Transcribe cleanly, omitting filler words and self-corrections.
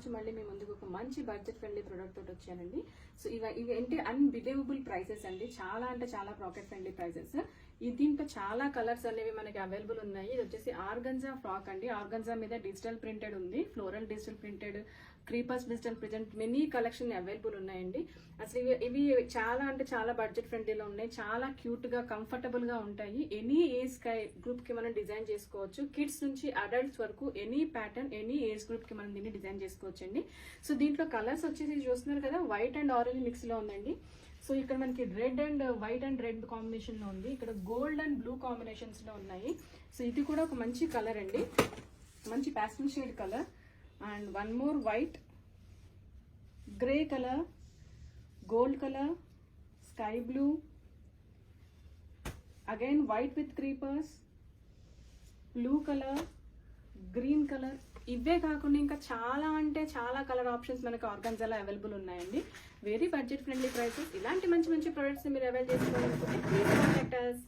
రోజు మళ్ళీ మీ ముందుకు ఒక మంచి బడ్జెట్ ఫ్రెండ్లీ ప్రోడక్ట్ తోటి వచ్చానండి. సో ఇవి ఏంటి అన్బిలీవబుల్ ప్రైసెస్ అండి, చాలా అంటే చాలా పాకెట్ ఫ్రెండ్లీ ప్రైసెస్. దీంట్లో చాలా కలర్స్ అనేవి మనకి అవైలబుల్ ఉన్నాయి. ఇది వచ్చేసి ఆర్గంజా ఫ్రాక్ అండి. ఆర్గంజా మీద డిజిటల్ ప్రింటెడ్ ఉంది, floral digital printed, creepers digital printed, many collection available ఉన్నాయండి. అసలు ఇవి చాలా అంటే చాలా బడ్జెట్ ఫ్రెండ్లీలో ఉన్నాయి, చాలా క్యూట్ గా కంఫర్టబుల్ గా ఉంటాయి. ఎనీ ఏజ్ గ్రూప్ కి మనం డిజైన్ చేసుకోవచ్చు, కిడ్స్ నుంచి అడల్ట్స్ వరకు any pattern any age group కి మనం దీన్ని డిజైన్ చేసుకోవచ్చు అండి. సో దీంట్లో కలర్స్ వచ్చేసి చూస్తున్నారు కదా, వైట్ అండ్ ఆరెంజ్ మిక్స్ లో ఉందండి. సో ఇక్కడ మనకి red and white and red combination లో ఉంది, ఇక్కడ గోల్డ్ అండ్ బ్లూ కాంబినేషన్స్ లో ఉన్నాయి. సో ఇది కూడా ఒక మంచి కలర్ అండి, మంచి pastel shade colour. And one more white, grey colour, gold colour, sky blue, again white with creepers, blue colour, green colour. ఇవే కాకుండా ఇంకా చాలా అంటే చాలా కలర్ ఆప్షన్స్ మనకి ఆర్గాన్జాలో అవైలబుల్ ఉన్నాయండి. Very budget friendly prices. ఇలాంటి మంచి మంచి ప్రొడక్ట్స్ మీరు అవైల్ చేసుకోవాలనుకుంటే ప్లీజ్ కాంటాక్ట్ us.